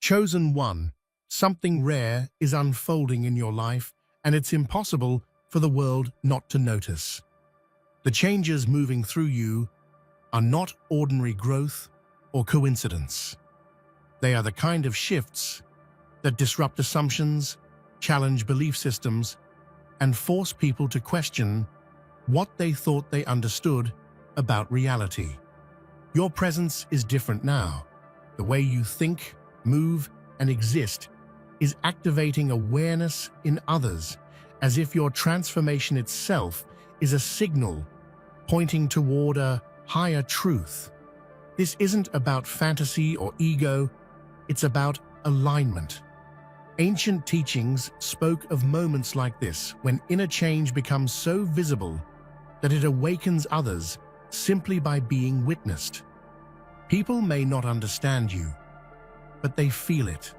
Chosen one, something rare is unfolding in your life, and it's impossible for the world not to notice. The changes moving through you are not ordinary growth or coincidence. They are the kind of shifts that disrupt assumptions, challenge belief systems, and force people to question what they thought they understood about reality. Your presence is different now. The way you think, move, and exist is activating awareness in others, as if your transformation itself is a signal pointing toward a higher truth. This isn't about fantasy or ego, it's about alignment. Ancient teachings spoke of moments like this, when inner change becomes so visible that it awakens others simply by being witnessed. People may not understand you, but they feel it.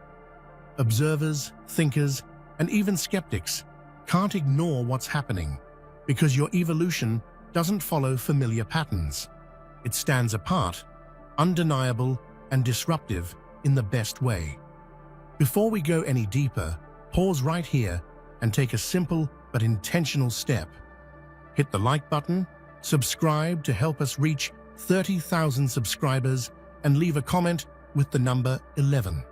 Observers, thinkers, and even skeptics can't ignore what's happening, because your evolution doesn't follow familiar patterns. It stands apart, undeniable, and disruptive in the best way. Before we go any deeper, pause right here and take a simple but intentional step. Hit the like button, subscribe to help us reach 30,000 subscribers, and leave a comment with the number 11.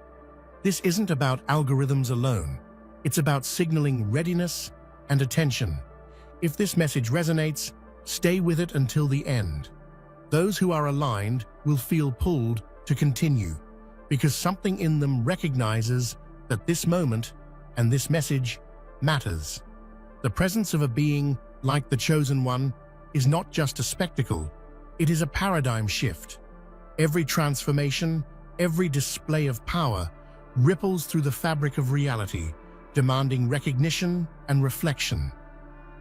This isn't about algorithms alone. It's about signaling readiness and attention. If this message resonates, stay with it until the end. Those who are aligned will feel pulled to continue, because something in them recognizes that this moment and this message matters. The presence of a being like the Chosen One is not just a spectacle, it is a paradigm shift. Every transformation, every display of power ripples through the fabric of reality, demanding recognition and reflection.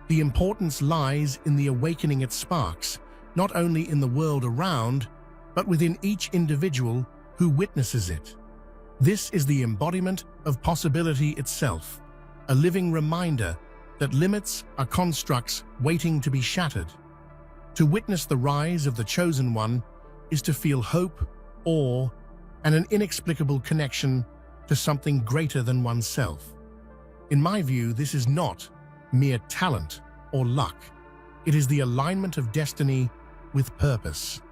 The importance lies in the awakening it sparks, not only in the world around, but within each individual who witnesses it. This is the embodiment of possibility itself, a living reminder that limits are constructs waiting to be shattered. To witness the rise of the Chosen One is to feel hope, awe, and an inexplicable connection to something greater than oneself. In my view, this is not mere talent or luck. It is the alignment of destiny with purpose.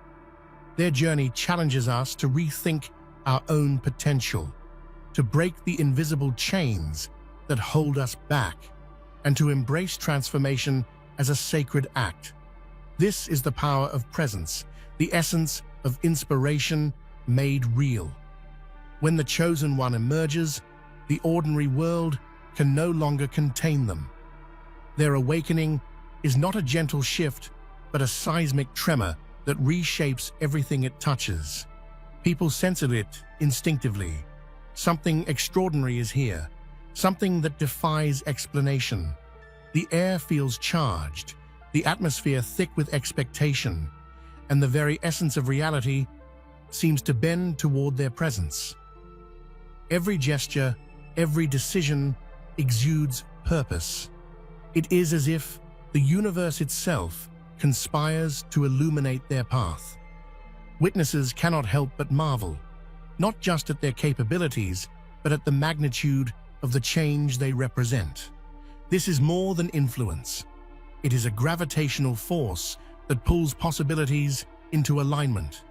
Their journey challenges us to rethink our own potential, to break the invisible chains that hold us back, and to embrace transformation as a sacred act. This is the power of presence, the essence of inspiration made real. When the Chosen One emerges, the ordinary world can no longer contain them. Their awakening is not a gentle shift, but a seismic tremor that reshapes everything it touches. People sense it instinctively. Something extraordinary is here, something that defies explanation. The air feels charged, the atmosphere thick with expectation, and the very essence of reality seems to bend toward their presence. Every gesture, every decision exudes purpose. It is as if the universe itself conspires to illuminate their path. Witnesses cannot help but marvel, not just at their capabilities, but at the magnitude of the change they represent. This is more than influence. It is a gravitational force that pulls possibilities into alignment.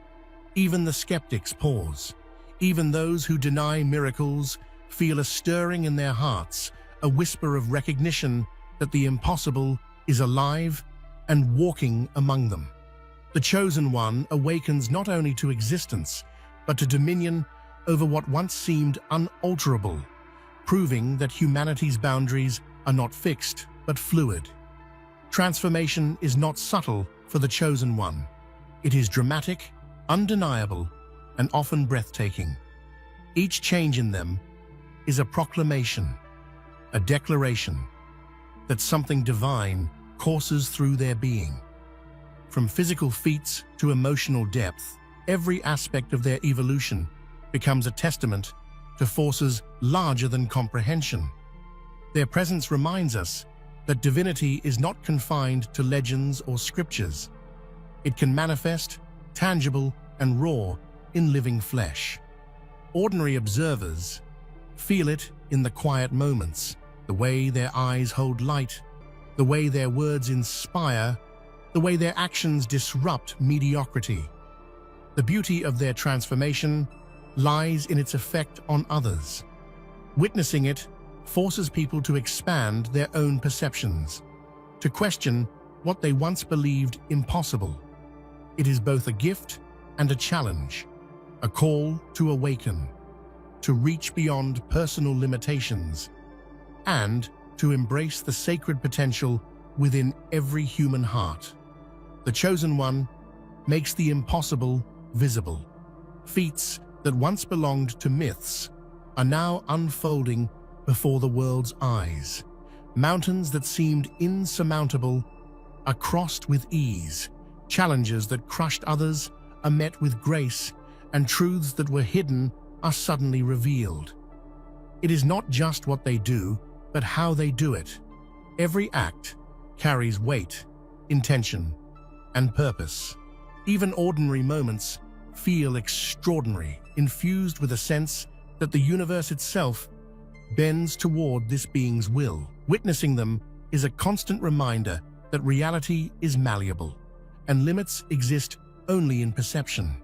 Even the skeptics pause. Even those who deny miracles feel a stirring in their hearts, a whisper of recognition that the impossible is alive and walking among them. The Chosen One awakens not only to existence, but to dominion over what once seemed unalterable, proving that humanity's boundaries are not fixed, but fluid. Transformation is not subtle for the Chosen One. It is dramatic, undeniable, and often breathtaking. Each change in them is a proclamation, a declaration that something divine courses through their being. From physical feats to emotional depth, every aspect of their evolution becomes a testament to forces larger than comprehension. Their presence reminds us that divinity is not confined to legends or scriptures. It can manifest, tangible and raw, in living flesh. Ordinary observers feel it in the quiet moments, the way their eyes hold light, the way their words inspire, the way their actions disrupt mediocrity. The beauty of their transformation lies in its effect on others. Witnessing it forces people to expand their own perceptions, to question what they once believed impossible. It is both a gift and a challenge, a call to awaken, to reach beyond personal limitations, and to embrace the sacred potential within every human heart. The Chosen One makes the impossible visible. Feats that once belonged to myths are now unfolding before the world's eyes. Mountains that seemed insurmountable are crossed with ease. Challenges that crushed others are met with grace, and truths that were hidden are suddenly revealed. It is not just what they do, but how they do it. Every act carries weight, intention, and purpose. Even ordinary moments feel extraordinary, infused with a sense that the universe itself bends toward this being's will. Witnessing them is a constant reminder that reality is malleable, and limits exist only in perception.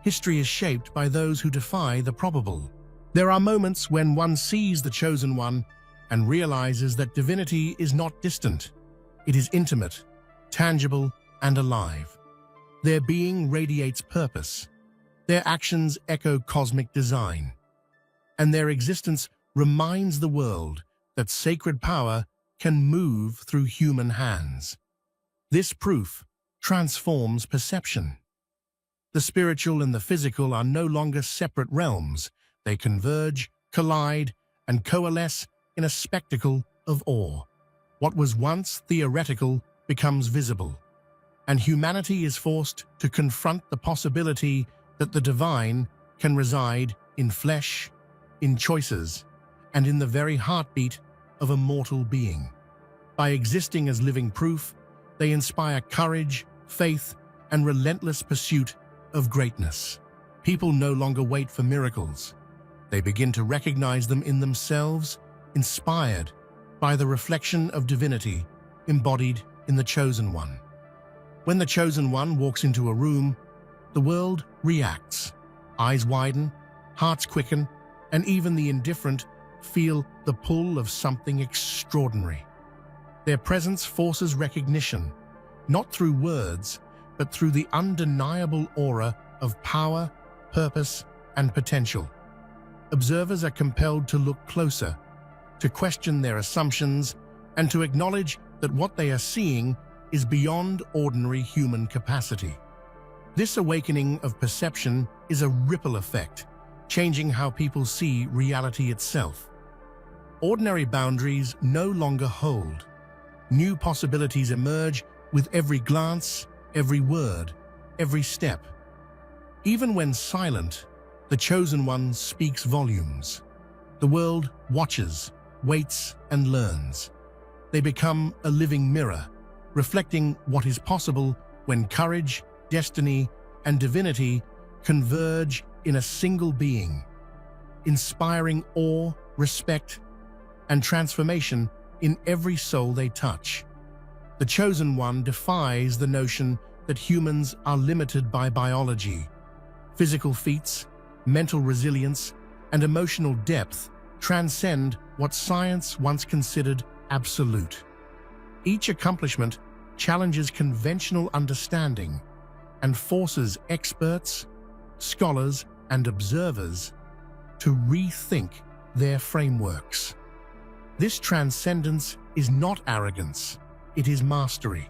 History is shaped by those who defy the probable. There are moments when one sees the Chosen One and realizes that divinity is not distant. It is intimate, tangible, and alive. Their being radiates purpose. Their actions echo cosmic design. And their existence reminds the world that sacred power can move through human hands. This proof transforms perception. The spiritual and the physical are no longer separate realms. They converge, collide, and coalesce in a spectacle of awe. What was once theoretical becomes visible, and humanity is forced to confront the possibility that the divine can reside in flesh, in choices, and in the very heartbeat of a mortal being. By existing as living proof, they inspire courage, faith, and relentless pursuit of greatness. People no longer wait for miracles. They begin to recognize them in themselves, inspired by the reflection of divinity embodied in the Chosen One. When the Chosen One walks into a room, the world reacts. Eyes widen, hearts quicken, and even the indifferent feel the pull of something extraordinary. Their presence forces recognition, not through words, but through the undeniable aura of power, purpose, and potential. Observers are compelled to look closer, to question their assumptions, and to acknowledge that what they are seeing is beyond ordinary human capacity. This awakening of perception is a ripple effect, changing how people see reality itself. Ordinary boundaries no longer hold. New possibilities emerge with every glance, every word, every step. Even when silent, the Chosen One speaks volumes. The world watches, waits, and learns. They become a living mirror, reflecting what is possible when courage, destiny, and divinity converge in a single being, inspiring awe, respect, and transformation in every soul they touch. The Chosen One defies the notion that humans are limited by biology. Physical feats, mental resilience, and emotional depth transcend what science once considered absolute. Each accomplishment challenges conventional understanding and forces experts, scholars, and observers to rethink their frameworks. This transcendence is not arrogance, it is mastery.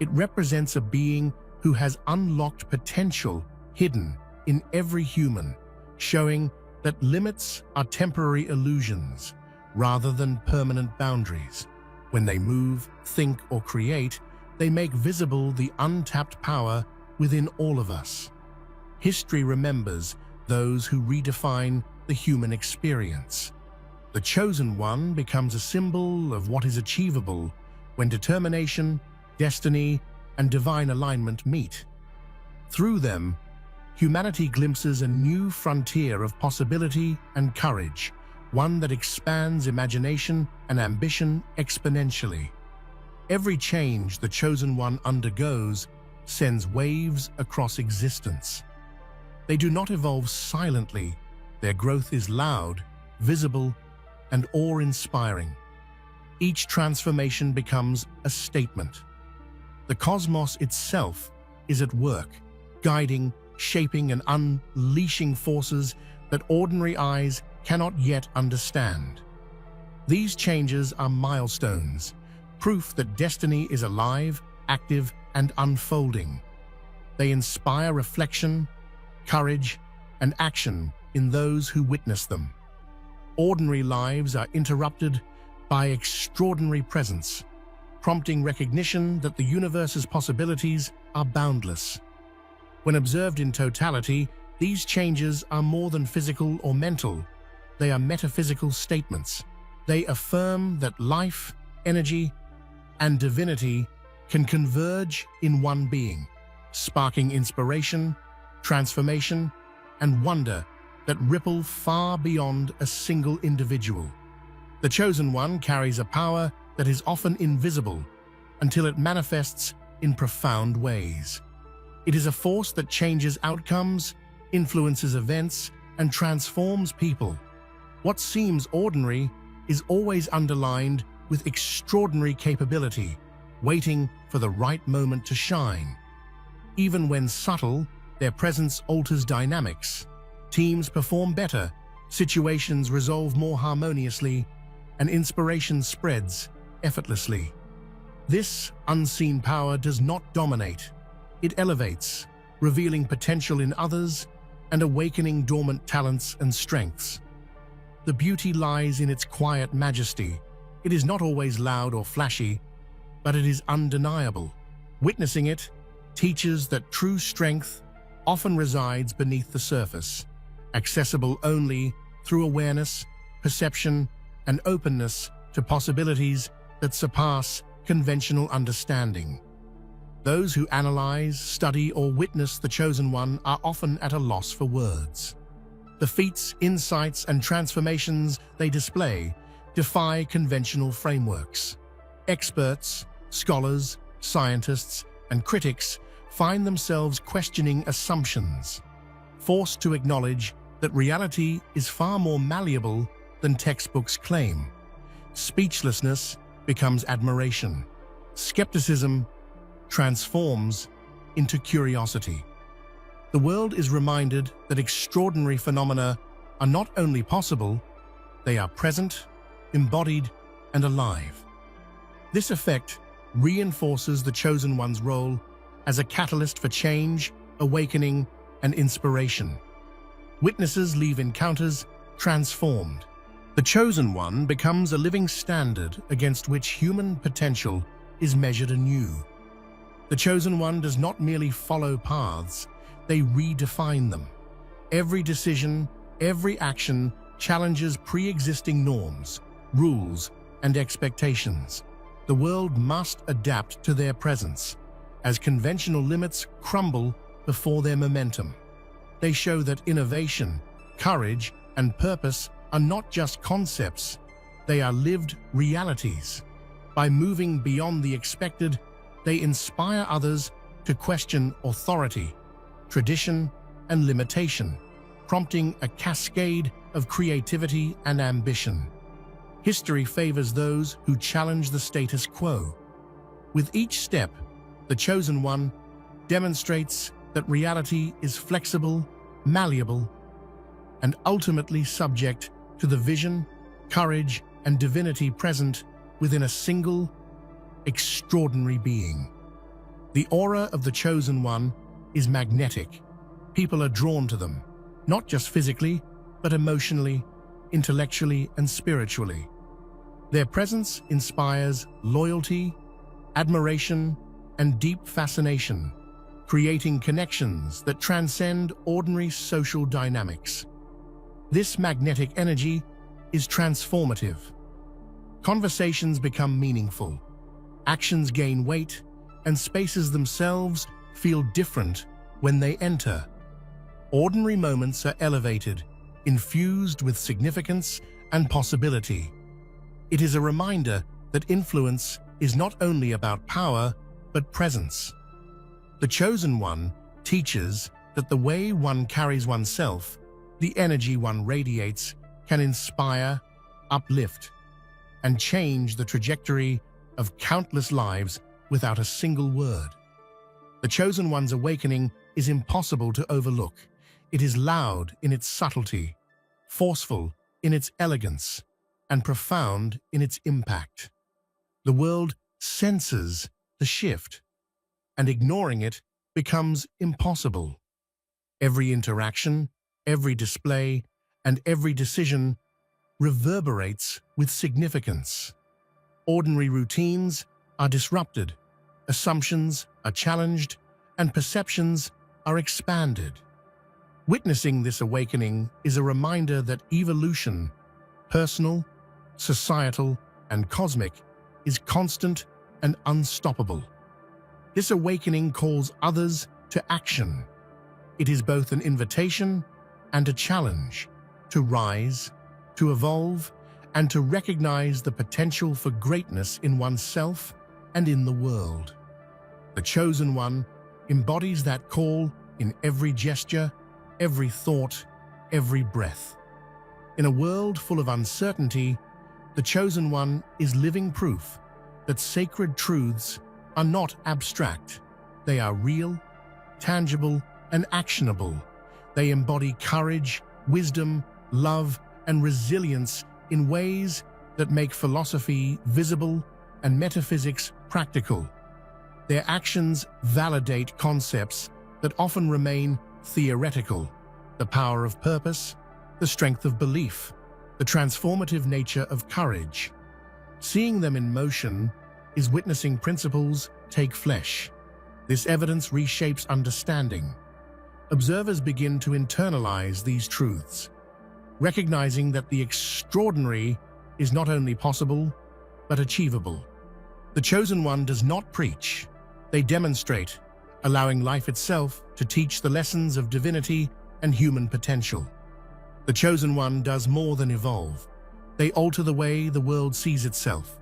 It represents a being who has unlocked potential hidden in every human, showing that limits are temporary illusions rather than permanent boundaries. When they move, think, or create, they make visible the untapped power within all of us. History remembers those who redefine the human experience. The Chosen One becomes a symbol of what is achievable when determination, destiny, and divine alignment meet. Through them, humanity glimpses a new frontier of possibility and courage, one that expands imagination and ambition exponentially. Every change the Chosen One undergoes sends waves across existence. They do not evolve silently. Their growth is loud, visible, and awe-inspiring. Each transformation becomes a statement. The cosmos itself is at work, guiding, shaping, and unleashing forces that ordinary eyes cannot yet understand. These changes are milestones, proof that destiny is alive, active, and unfolding. They inspire reflection, courage, and action in those who witness them. Ordinary lives are interrupted by extraordinary presence, prompting recognition that the universe's possibilities are boundless. When observed in totality, these changes are more than physical or mental. They are metaphysical statements. They affirm that life, energy, and divinity can converge in one being, sparking inspiration, transformation, and wonder that ripple far beyond a single individual. The Chosen One carries a power that is often invisible until it manifests in profound ways. It is a force that changes outcomes, influences events, and transforms people. What seems ordinary is always underlined with extraordinary capability, waiting for the right moment to shine. Even when subtle, their presence alters dynamics. Teams perform better, situations resolve more harmoniously, and inspiration spreads effortlessly. This unseen power does not dominate. It elevates, revealing potential in others and awakening dormant talents and strengths. The beauty lies in its quiet majesty. It is not always loud or flashy, but it is undeniable. Witnessing it teaches that true strength often resides beneath the surface, accessible only through awareness, perception, and openness to possibilities that surpass conventional understanding. Those who analyze, study, or witness the Chosen One are often at a loss for words. The feats, insights, and transformations they display defy conventional frameworks. Experts, scholars, scientists, and critics find themselves questioning assumptions, forced to acknowledge that reality is far more malleable than textbooks claim. Speechlessness becomes admiration. Skepticism transforms into curiosity. The world is reminded that extraordinary phenomena are not only possible, they are present, embodied, and alive. This effect reinforces the Chosen One's role as a catalyst for change, awakening, and inspiration. Witnesses leave encounters transformed. The Chosen One becomes a living standard against which human potential is measured anew. The Chosen One does not merely follow paths, they redefine them. Every decision, every action challenges pre-existing norms, rules, and expectations. The world must adapt to their presence, as conventional limits crumble before their momentum. They show that innovation, courage, and purpose are not just concepts, they are lived realities. By moving beyond the expected, they inspire others to question authority, tradition, and limitation, prompting a cascade of creativity and ambition. History favors those who challenge the status quo. With each step, the Chosen One demonstrates that reality is flexible, malleable, and ultimately subject to the vision, courage, and divinity present within a single, extraordinary being. The aura of the Chosen One is magnetic. People are drawn to them, not just physically, but emotionally, intellectually, and spiritually. Their presence inspires loyalty, admiration, and deep fascination, creating connections that transcend ordinary social dynamics. This magnetic energy is transformative. Conversations become meaningful, actions gain weight, and spaces themselves feel different when they enter. Ordinary moments are elevated, infused with significance and possibility. It is a reminder that influence is not only about power, but presence. The Chosen One teaches that the way one carries oneself, the energy one radiates, can inspire, uplift, and change the trajectory of countless lives without a single word. The Chosen One's awakening is impossible to overlook. It is loud in its subtlety, forceful in its elegance, and profound in its impact. The world senses the shift, and ignoring it becomes impossible. Every interaction, every display, and every decision reverberates with significance. Ordinary routines are disrupted, assumptions are challenged, and perceptions are expanded. Witnessing this awakening is a reminder that evolution, personal, societal, and cosmic, is constant and unstoppable. This awakening calls others to action. It is both an invitation and a challenge to rise, to evolve, and to recognize the potential for greatness in oneself and in the world. The Chosen One embodies that call in every gesture, every thought, every breath. In a world full of uncertainty, the Chosen One is living proof that sacred truths are not abstract. They are real, tangible, and actionable. They embody courage, wisdom, love, and resilience in ways that make philosophy visible and metaphysics practical. Their actions validate concepts that often remain theoretical: the power of purpose, the strength of belief, the transformative nature of courage. Seeing them in motion is witnessing principles take flesh. This evidence reshapes understanding. Observers begin to internalize these truths, recognizing that the extraordinary is not only possible, but achievable. The Chosen One does not preach. They demonstrate, allowing life itself to teach the lessons of divinity and human potential. The Chosen One does more than evolve. They alter the way the world sees itself.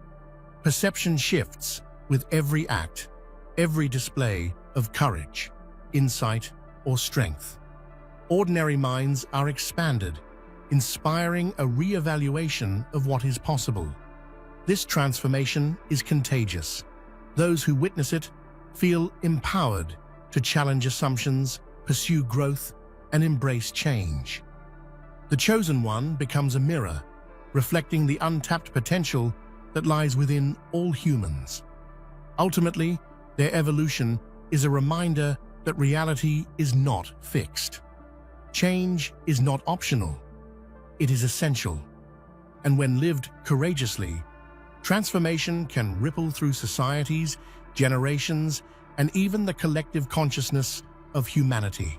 Perception shifts with every act, every display of courage, insight, or strength. Ordinary minds are expanded, inspiring a re-evaluation of what is possible. This transformation is contagious. Those who witness it feel empowered to challenge assumptions, pursue growth, and embrace change. The Chosen One becomes a mirror, reflecting the untapped potential that lies within all humans. Ultimately, their evolution is a reminder that reality is not fixed. Change is not optional. It is essential. And when lived courageously, transformation can ripple through societies, generations, and even the collective consciousness of humanity.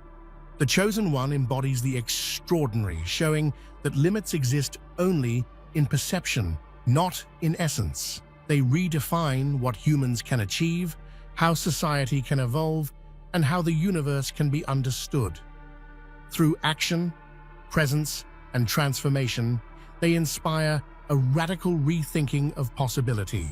The Chosen One embodies the extraordinary, showing that limits exist only in perception, not in essence. They redefine what humans can achieve, how society can evolve, and how the universe can be understood. Through action, presence, and transformation, they inspire a radical rethinking of possibility.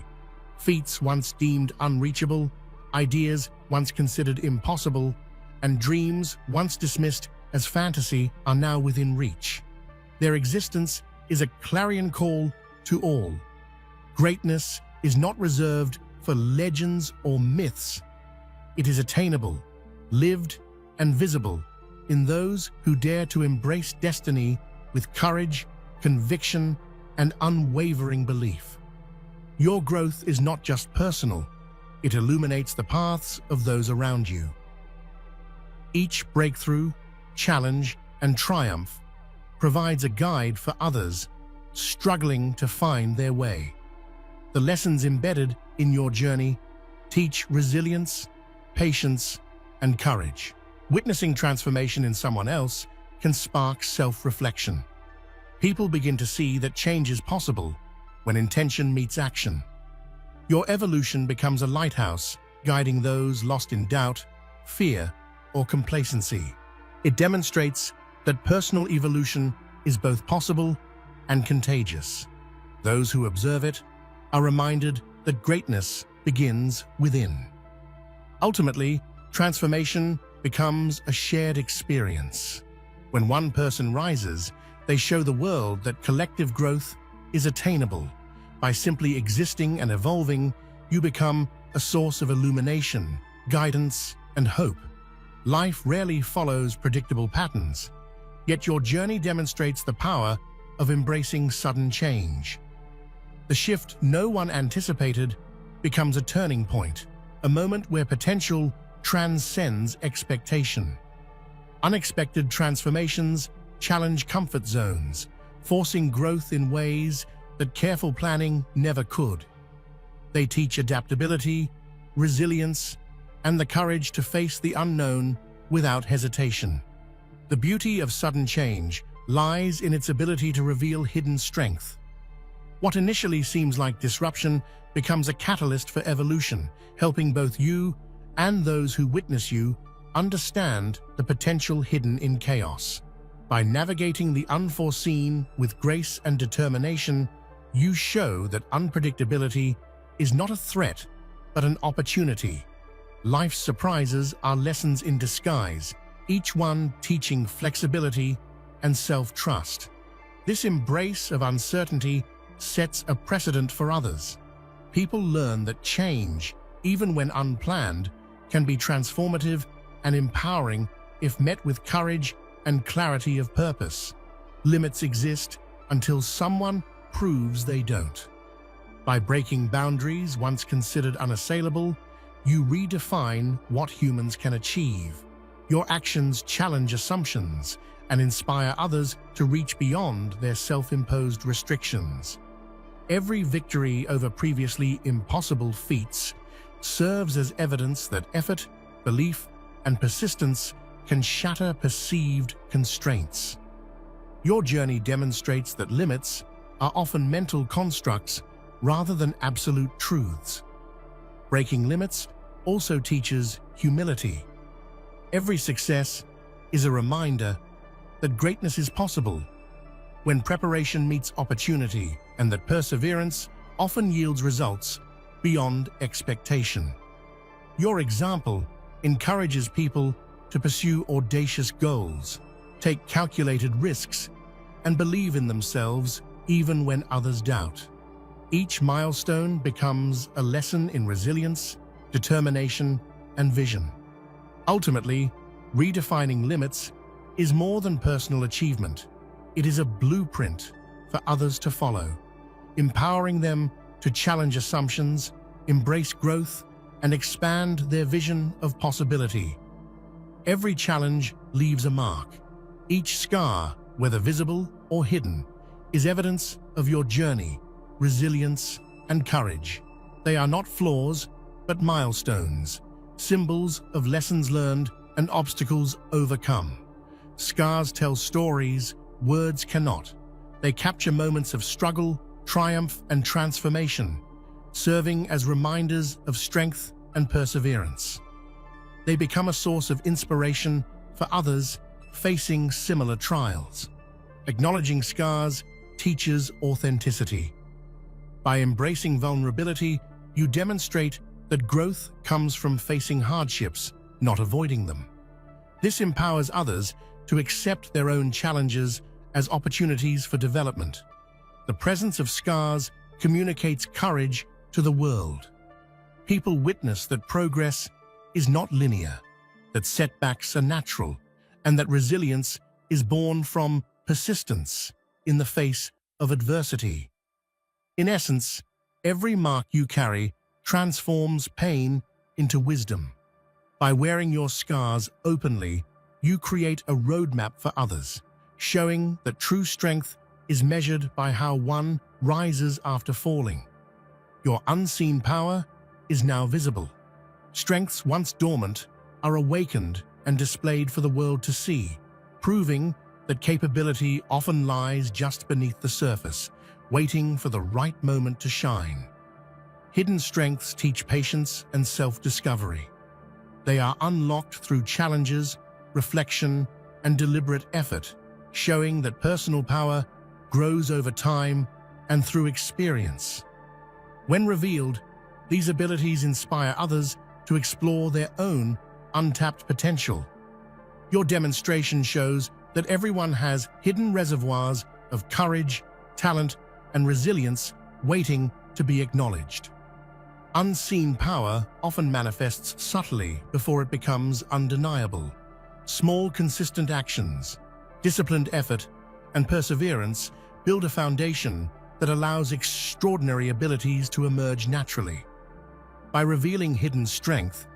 Feats once deemed unreachable, ideas once considered impossible, and dreams once dismissed as fantasy are now within reach. Their existence is a clarion call to all. Greatness is not reserved for legends or myths. It is attainable, lived, and visible in those who dare to embrace destiny with courage, conviction, and unwavering belief. Your growth is not just personal, it illuminates the paths of those around you. Each breakthrough, challenge, and triumph provides a guide for others struggling to find their way. The lessons embedded in your journey teach resilience, patience, and courage. Witnessing transformation in someone else can spark self-reflection. People begin to see that change is possible when intention meets action. Your evolution becomes a lighthouse, guiding those lost in doubt, fear, or complacency. It demonstrates that personal evolution is both possible and contagious. Those who observe it are reminded that greatness begins within. Ultimately, transformation becomes a shared experience. When one person rises, they show the world that collective growth is attainable. By simply existing and evolving, you become a source of illumination, guidance, and hope. Life rarely follows predictable patterns, yet your journey demonstrates the power of embracing sudden change. The shift no one anticipated becomes a turning point, a moment where potential transcends expectation. Unexpected transformations challenge comfort zones, forcing growth in ways that careful planning never could. They teach adaptability, resilience, and the courage to face the unknown without hesitation. The beauty of sudden change lies in its ability to reveal hidden strength. What initially seems like disruption becomes a catalyst for evolution, helping both you and those who witness you understand the potential hidden in chaos. By navigating the unforeseen with grace and determination, you show that unpredictability is not a threat, but an opportunity. Life's surprises are lessons in disguise, each one teaching flexibility and self-trust. This embrace of uncertainty sets a precedent for others. People learn that change, even when unplanned, can be transformative and empowering if met with courage and clarity of purpose. Limits exist until someone proves they don't. By breaking boundaries once considered unassailable, you redefine what humans can achieve. Your actions challenge assumptions and inspire others to reach beyond their self-imposed restrictions. Every victory over previously impossible feats serves as evidence that effort, belief, and persistence can shatter perceived constraints. Your journey demonstrates that limits are often mental constructs rather than absolute truths. Breaking limits also teaches humility. Every success is a reminder that greatness is possible when preparation meets opportunity, and that perseverance often yields results beyond expectation. Your example encourages people to pursue audacious goals, take calculated risks, and believe in themselves even when others doubt. Each milestone becomes a lesson in resilience, determination, and vision. Ultimately, redefining limits is more than personal achievement. It is a blueprint for others to follow, empowering them to challenge assumptions, embrace growth, and expand their vision of possibility. Every challenge leaves a mark. Each scar, whether visible or hidden, is evidence of your journey, resilience, and courage. They are not flaws, but milestones, symbols of lessons learned and obstacles overcome. Scars tell stories words cannot. They capture moments of struggle, triumph, and transformation, serving as reminders of strength and perseverance. They become a source of inspiration for others facing similar trials. Acknowledging scars teaches authenticity. By embracing vulnerability, you demonstrate that growth comes from facing hardships, not avoiding them. This empowers others to accept their own challenges as opportunities for development. The presence of scars communicates courage to the world. People witness that progress is not linear, that setbacks are natural, and that resilience is born from persistence in the face of adversity. In essence, every mark you carry transforms pain into wisdom. By wearing your scars openly, you create a roadmap for others, showing that true strength is measured by how one rises after falling. Your unseen power is now visible. Strengths once dormant are awakened and displayed for the world to see, proving that capability often lies just beneath the surface, waiting for the right moment to shine. Hidden strengths teach patience and self-discovery. They are unlocked through challenges, reflection, and deliberate effort, showing that personal power grows over time and through experience. When revealed, these abilities inspire others to explore their own untapped potential. Your demonstration shows that everyone has hidden reservoirs of courage, talent, and resilience waiting to be acknowledged. Unseen power often manifests subtly before it becomes undeniable. Small, consistent actions, disciplined effort, and perseverance build a foundation that allows extraordinary abilities to emerge naturally. By revealing hidden strength,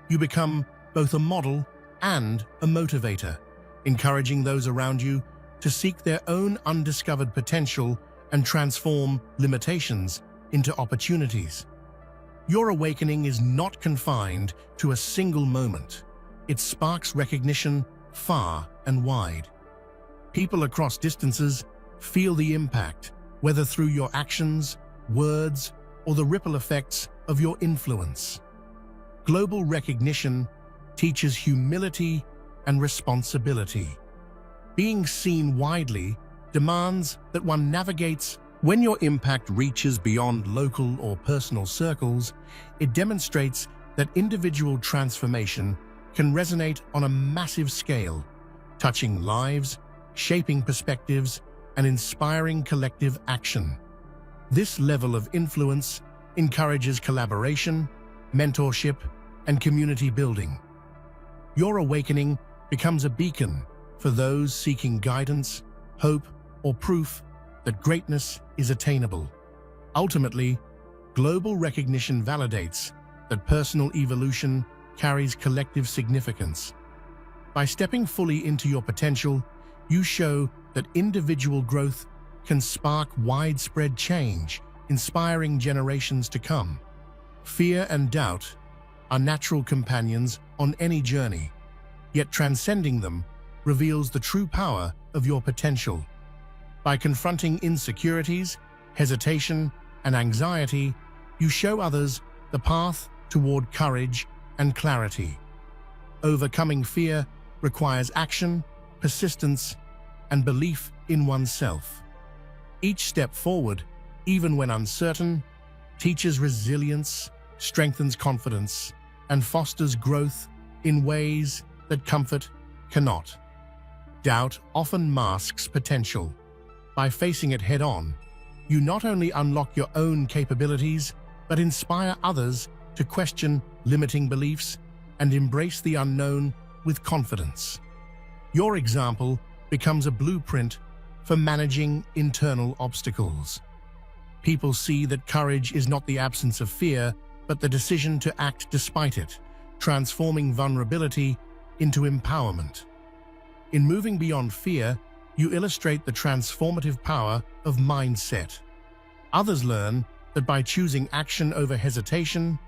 you become both a model and a motivator, encouraging those around you to seek their own undiscovered potential and transform limitations into opportunities. Your awakening is not confined to a single moment. It sparks recognition far and wide. People across distances feel the impact, whether through your actions, words, or the ripple effects of your influence. Global recognition teaches humility and responsibility. Being seen widely demands that one navigates. When your impact reaches beyond local or personal circles, it demonstrates that individual transformation can resonate on a massive scale, touching lives, shaping perspectives, and inspiring collective action. This level of influence encourages collaboration, mentorship, and community building. Your awakening becomes a beacon for those seeking guidance, hope, or proof that greatness is attainable. Ultimately, global recognition validates that personal evolution carries collective significance. By stepping fully into your potential, you show that individual growth can spark widespread change, inspiring generations to come. Fear and doubt are natural companions on any journey, yet transcending them reveals the true power of your potential. By confronting insecurities, hesitation, and anxiety, you show others the path toward courage and clarity. Overcoming fear requires action, persistence, and belief in oneself. Each step forward, even when uncertain, teaches resilience, strengthens confidence, and fosters growth in ways that comfort cannot. Doubt often masks potential. By facing it head-on, you not only unlock your own capabilities, but inspire others to question limiting beliefs and embrace the unknown with confidence. Your example becomes a blueprint for managing internal obstacles. People see that courage is not the absence of fear, but the decision to act despite it, transforming vulnerability into empowerment. In moving beyond fear, you illustrate the transformative power of mindset. Others learn that by choosing action over hesitation,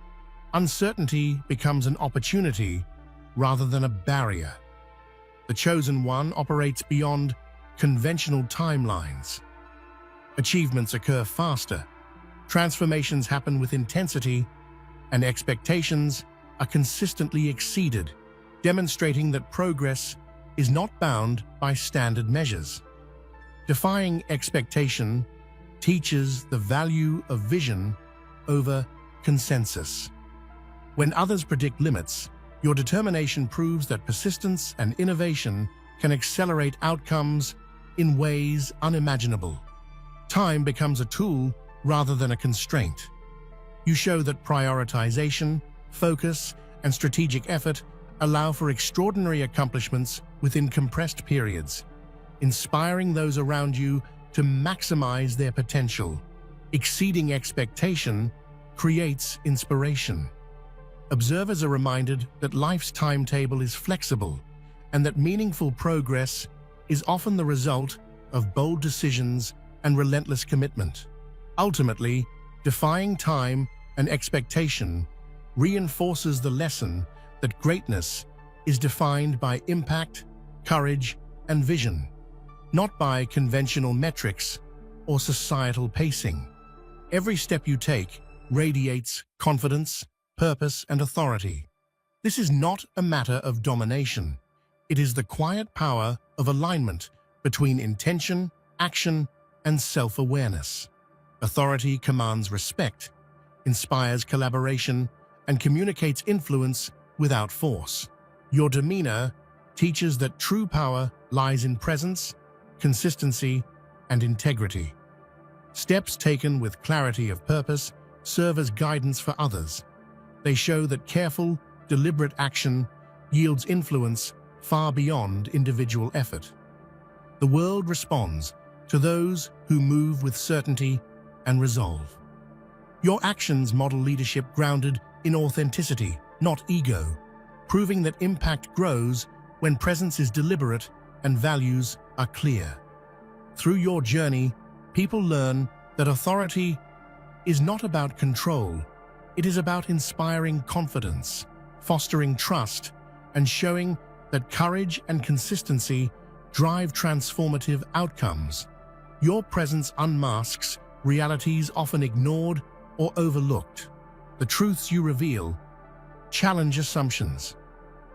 uncertainty becomes an opportunity rather than a barrier. The chosen one operates beyond conventional timelines. Achievements occur faster, transformations happen with intensity, and expectations are consistently exceeded, demonstrating that progress is not bound by standard measures. Defying expectation teaches the value of vision over consensus. When others predict limits, your determination proves that persistence and innovation can accelerate outcomes in ways unimaginable. Time becomes a tool rather than a constraint. You show that prioritization, focus, and strategic effort allow for extraordinary accomplishments within compressed periods, inspiring those around you to maximize their potential. Exceeding expectation creates inspiration. Observers are reminded that life's timetable is flexible and that meaningful progress is often the result of bold decisions and relentless commitment. Ultimately, defying time and expectation reinforces the lesson that greatness is defined by impact, courage, and vision, not by conventional metrics or societal pacing. Every step you take radiates confidence, purpose, and authority. This is not a matter of domination. It is the quiet power of alignment between intention, action, and self-awareness. Authority commands respect, inspires collaboration, and communicates influence without force. Your demeanor teaches that true power lies in presence, consistency, and integrity. Steps taken with clarity of purpose serve as guidance for others. They show that careful, deliberate action yields influence far beyond individual effort. The world responds to those who move with certainty and resolve. Your actions model leadership grounded in authenticity, not ego, proving that impact grows when presence is deliberate and values are clear. Through your journey, people learn that authority is not about control. It is about inspiring confidence, fostering trust, and showing that courage and consistency drive transformative outcomes. Your presence unmasks realities often ignored or overlooked. The truths you reveal challenge assumptions,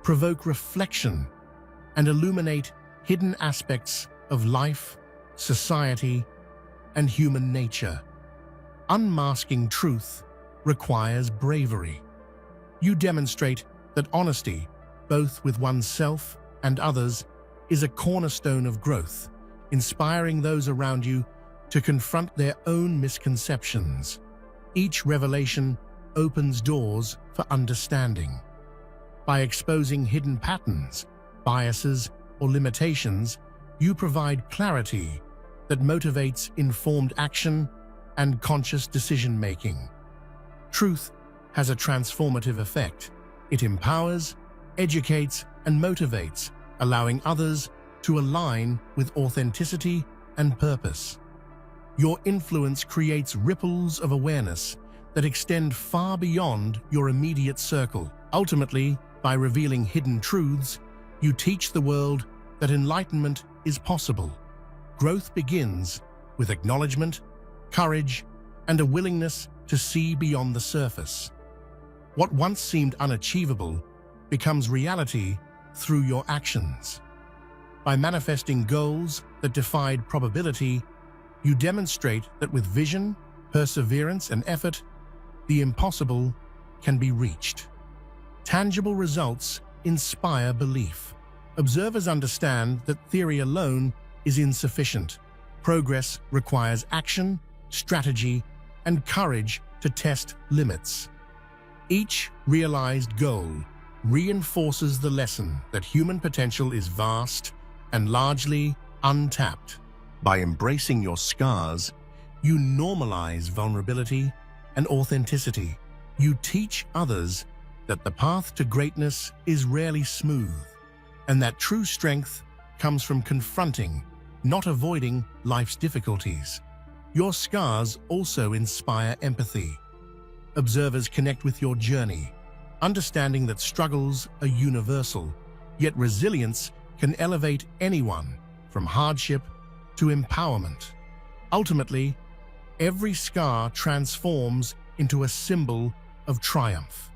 provoke reflection, and illuminate hidden aspects of life, society, and human nature. Unmasking truth requires bravery. You demonstrate that honesty, both with oneself and others, is a cornerstone of growth, inspiring those around you to confront their own misconceptions. Each revelation opens doors for understanding. By exposing hidden patterns, biases, or limitations, you provide clarity that motivates informed action and conscious decision-making. Truth has a transformative effect. It empowers, educates, and motivates, allowing others to align with authenticity and purpose. Your influence creates ripples of awareness that extend far beyond your immediate circle. Ultimately, by revealing hidden truths, you teach the world that enlightenment is possible. Growth begins with acknowledgement, courage, and a willingness to see beyond the surface. What once seemed unachievable becomes reality through your actions. By manifesting goals that defied probability, you demonstrate that with vision, perseverance, and effort, the impossible can be reached. Tangible results inspire belief. Observers understand that theory alone is insufficient. Progress requires action, strategy, and courage to test limits. Each realized goal reinforces the lesson that human potential is vast and largely untapped. By embracing your scars, you normalize vulnerability and authenticity. You teach others that the path to greatness is rarely smooth, and that true strength comes from confronting, not avoiding, life's difficulties. Your scars also inspire empathy. Observers connect with your journey, understanding that struggles are universal, yet resilience can elevate anyone from hardship to empowerment. Ultimately, every scar transforms into a symbol of triumph.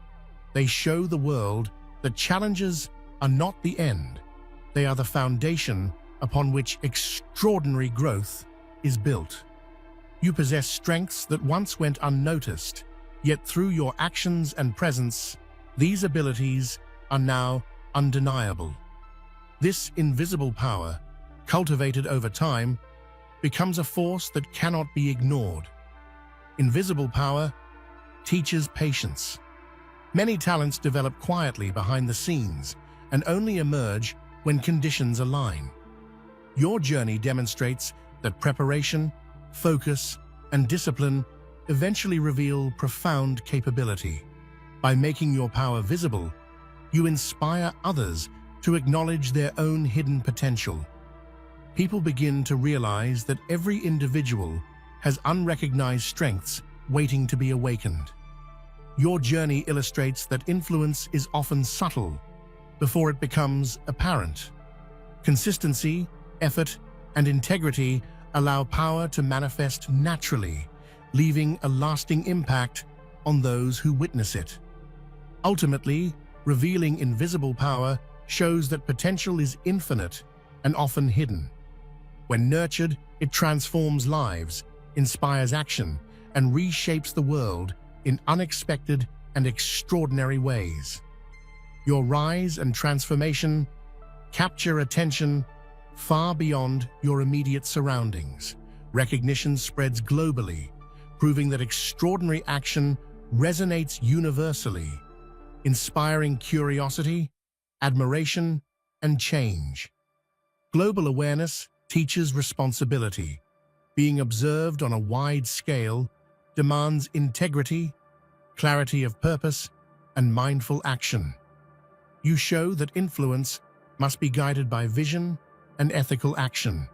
They show the world that challenges are not the end. They are the foundation upon which extraordinary growth is built. You possess strengths that once went unnoticed, yet through your actions and presence, these abilities are now undeniable. This invisible power, cultivated over time, becomes a force that cannot be ignored. Invisible power teaches patience. Many talents develop quietly behind the scenes and only emerge when conditions align. Your journey demonstrates that preparation, focus, and discipline eventually reveal profound capability. By making your power visible, you inspire others to acknowledge their own hidden potential. People begin to realize that every individual has unrecognized strengths waiting to be awakened. Your journey illustrates that influence is often subtle before it becomes apparent. Consistency, effort, and integrity allow power to manifest naturally, leaving a lasting impact on those who witness it. Ultimately, revealing invisible power shows that potential is infinite and often hidden. When nurtured, it transforms lives, inspires action, and reshapes the world in unexpected and extraordinary ways. Your rise and transformation capture attention far beyond your immediate surroundings. Recognition spreads globally, proving that extraordinary action resonates universally, inspiring curiosity, admiration, and change. Global awareness teaches responsibility. Being observed on a wide scale demands integrity, clarity of purpose, and mindful action. You show that influence must be guided by vision and ethical action.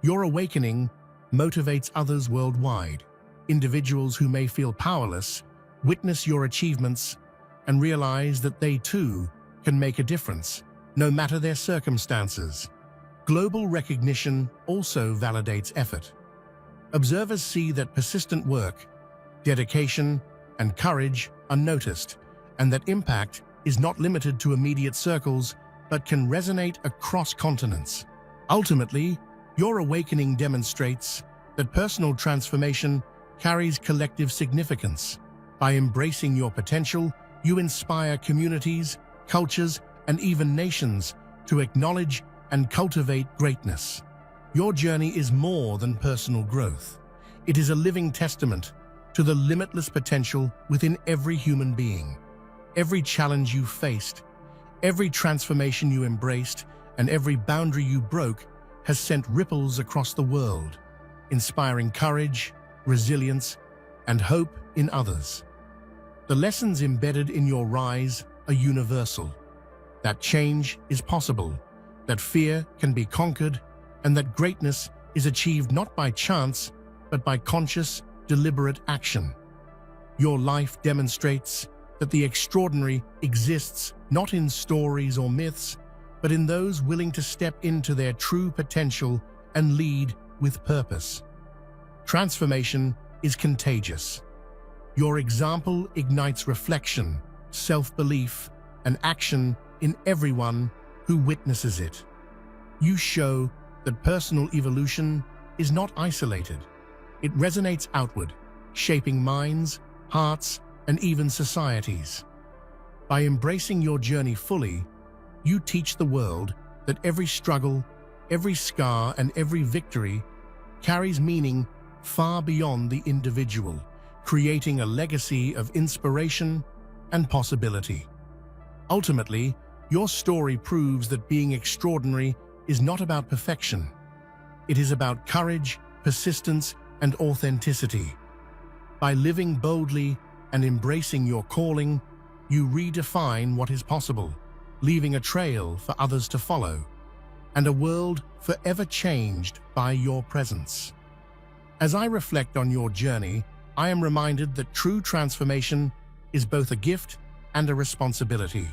Your awakening motivates others worldwide. Individuals who may feel powerless witness your achievements and realize that they too can make a difference, no matter their circumstances. Global recognition also validates effort. Observers see that persistent work, dedication, and courage are noticed, and that impact is not limited to immediate circles but can resonate across continents. Ultimately, your awakening demonstrates that personal transformation carries collective significance. By embracing your potential, you inspire communities, cultures, and even nations to acknowledge and cultivate greatness. Your journey is more than personal growth. It is a living testament to the limitless potential within every human being. Every challenge you faced, every transformation you embraced, and every boundary you broke has sent ripples across the world, inspiring courage, resilience, and hope in others. The lessons embedded in your rise are universal. That change is possible, that fear can be conquered, and that greatness is achieved not by chance, but by conscious, deliberate action. Your life demonstrates that the extraordinary exists not in stories or myths, but in those willing to step into their true potential and lead with purpose. Transformation is contagious. Your example ignites reflection, self-belief, and action in everyone who witnesses it. You show that personal evolution is not isolated. It resonates outward, shaping minds, hearts, and even societies. By embracing your journey fully, you teach the world that every struggle, every scar, and every victory carries meaning far beyond the individual, creating a legacy of inspiration and possibility. Ultimately, your story proves that being extraordinary is not about perfection. It is about courage, persistence, and authenticity. By living boldly and embracing your calling, you redefine what is possible, leaving a trail for others to follow, and a world forever changed by your presence. As I reflect on your journey, I am reminded that true transformation is both a gift and a responsibility.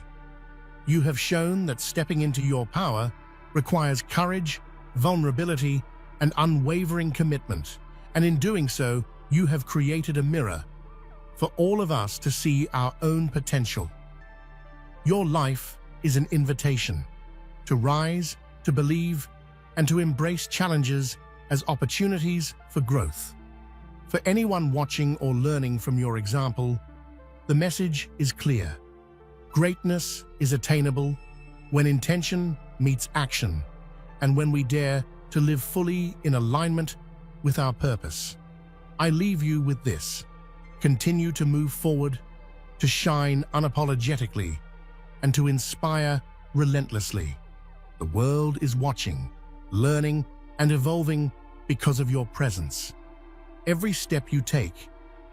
You have shown that stepping into your power requires courage, vulnerability, and unwavering commitment, and in doing so, you have created a mirror for all of us to see our own potential. Your life is an invitation to rise, to believe, and to embrace challenges as opportunities for growth. For anyone watching or learning from your example, the message is clear. Greatness is attainable when intention meets action, and when we dare to live fully in alignment with our purpose. I leave you with this. Continue to move forward, to shine unapologetically, and to inspire relentlessly. The world is watching, learning, and evolving because of your presence. Every step you take,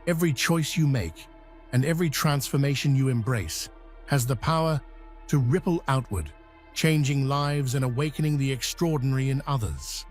every choice you make, and every transformation you embrace has the power to ripple outward, changing lives and awakening the extraordinary in others.